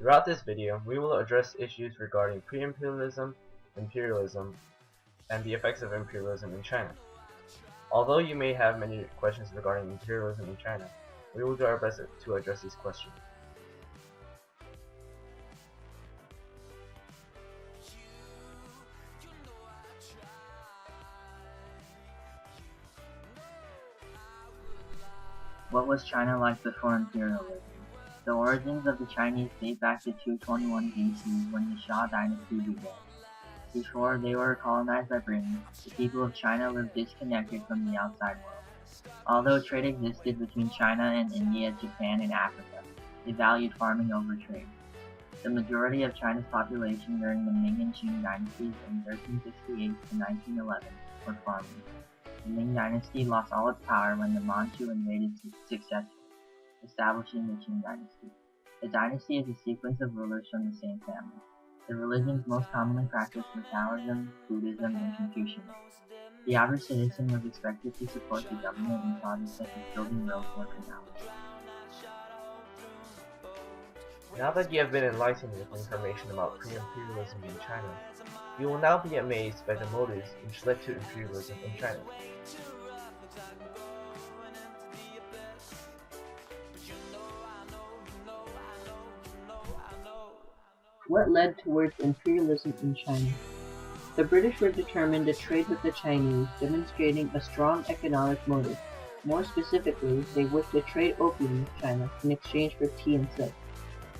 Throughout this video, we will address issues regarding pre-imperialism, imperialism, and the effects of imperialism in China. Although you may have many questions regarding imperialism in China, we will do our best to address these questions. What was China like before imperialism? The origins of the Chinese date back to 221 BC when the Xia dynasty began. Before they were colonized by Britain, the people of China lived disconnected from the outside world. Although trade existed between China and India, Japan, and Africa, they valued farming over trade. The majority of China's population during the Ming and Qing dynasties in 1368 to 1911 were farmers. The Ming dynasty lost all its power when the Manchu invaded successfully, establishing the Qing dynasty. The dynasty is a sequence of rulers from the same family. The religions most commonly practiced were Taoism, Buddhism, and Confucianism. The average citizen was expected to support the government in causes such as building roads or canals. Now that you have been enlightened with information about pre-imperialism in China, you will now be amazed by the motives which led to imperialism in China. What led towards imperialism in China? The British were determined to trade with the Chinese, demonstrating a strong economic motive. More specifically, they wished to trade opium with China in exchange for tea and silk.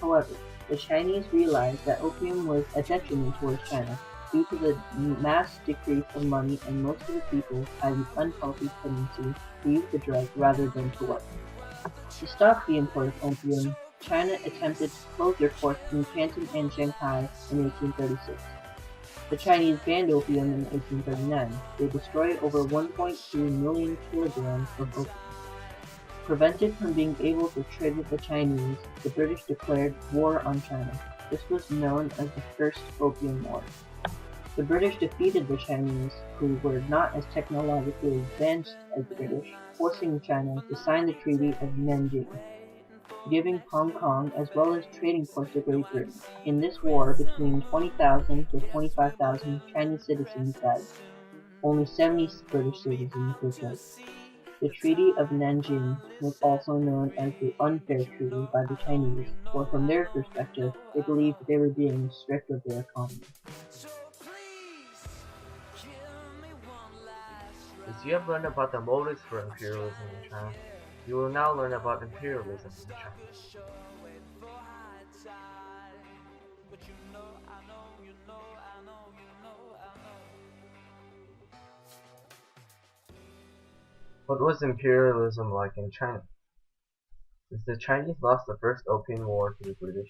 However, the Chinese realized that opium was a detriment towards China due to the mass decrease of money, and most of the people had an unhealthy tendency to use the drug rather than to work. To stop the import of opium, China attempted to close their ports in Canton and Shanghai in 1836. The Chinese banned opium in 1839. They destroyed over 1.2 million kilograms of opium. Prevented from being able to trade with the Chinese, the British declared war on China. This was known as the First Opium War. The British defeated the Chinese, who were not as technologically advanced as the British, forcing China to sign the Treaty of Nanjing, giving Hong Kong as well as trading ports to Great Britain. In this war, between 20,000 to 25,000 Chinese citizens died. Only 70 British citizens were killed. The Treaty of Nanjing was also known as the Unfair Treaty by the Chinese, for from their perspective, they believed they were being stripped of their economy. As you have learned about the motives for imperialism in China, you will now learn about imperialism in China. What was imperialism like in China? Since the Chinese lost the First Opium War to the British,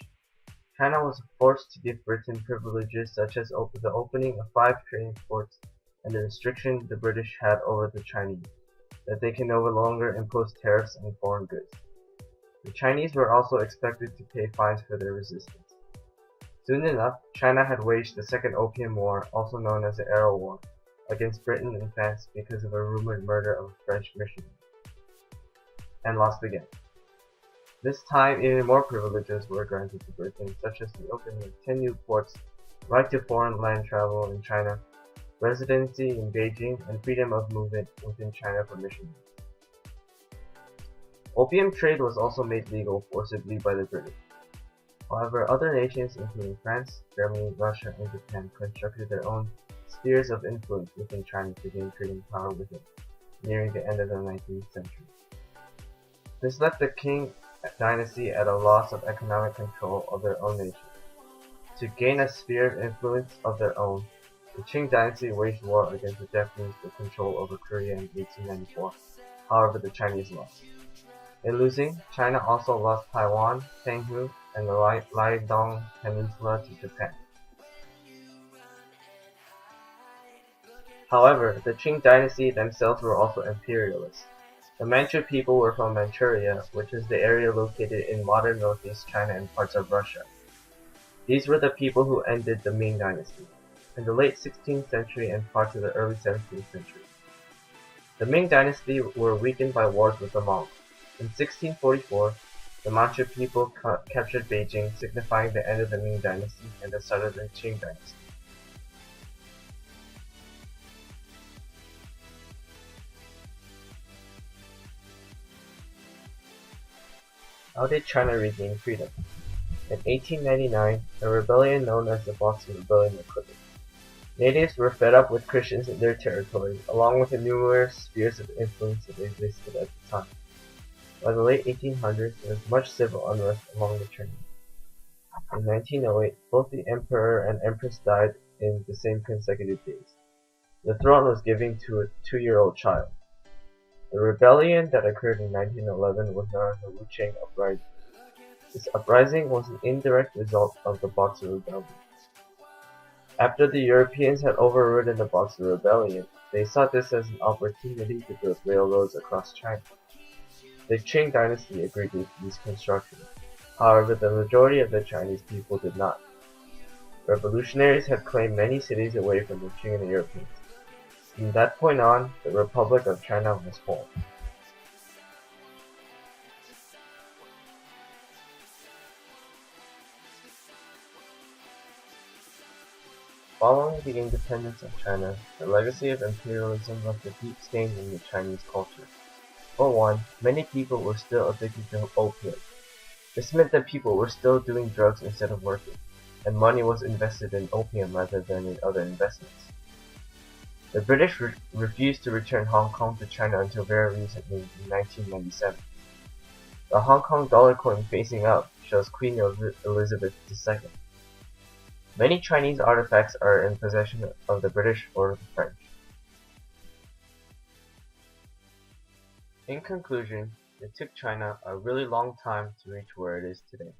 China was forced to give Britain privileges such as the opening of 5 trading ports and the restriction the British had over the Chinese, that they can no longer impose tariffs on foreign goods. The Chinese were also expected to pay fines for their resistance. Soon enough, China had waged the Second Opium War, also known as the Arrow War, against Britain and France because of a rumored murder of a French missionary, and lost again. This time, even more privileges were granted to Britain, such as the opening of 10 new ports, right to foreign land travel in China, residency in Beijing, and freedom of movement within China for missionaries. Opium trade was also made legal forcibly by the British. However, other nations including France, Germany, Russia, and Japan constructed their own spheres of influence within China to gain trading power within, nearing the end of the 19th century. This left the Qing dynasty at a loss of economic control of their own nation. To gain a sphere of influence of their own, the Qing dynasty waged war against the Japanese for control over Korea in 1894. However, the Chinese lost. In losing, China also lost Taiwan, Penghu, and the Liaodong Peninsula to Japan. However, the Qing dynasty themselves were also imperialists. The Manchu people were from Manchuria, which is the area located in modern northeast China and parts of Russia. These were the people who ended the Ming dynasty in the late 16th century and parts of the early 17th century. The Ming dynasty were weakened by wars with the Mongols. In 1644, The Manchu people captured Beijing, signifying the end of the Ming Dynasty and the start of the Qing Dynasty. How did China regain freedom? In 1899, a rebellion known as the Boxer Rebellion occurred. Natives were fed up with Christians in their territory, along with the numerous spheres of influence that existed at the time. By the late 1800s, there was much civil unrest among the Chinese. In 1908, both the emperor and empress died in the same consecutive days. The throne was given to a 2-year-old child. The rebellion that occurred in 1911 was known as the Wuchang Uprising. This uprising was an indirect result of the Boxer Rebellion. After the Europeans had overridden the Boxer Rebellion, they saw this as an opportunity to build railroads across China. The Qing dynasty agreed with these constructions. However, the majority of the Chinese people did not. Revolutionaries had claimed many cities away from the Qing and the Europeans. From that point on, the Republic of China was formed. Following the independence of China, the legacy of imperialism left a deep stain in the Chinese culture. For one, many people were still addicted to opium. This meant that people were still doing drugs instead of working, and money was invested in opium rather than in other investments. The British refused to return Hong Kong to China until very recently in 1997. The Hong Kong dollar coin facing up shows Queen Elizabeth II. Many Chinese artifacts are in possession of the British or the French. In conclusion, it took China a really long time to reach where it is today.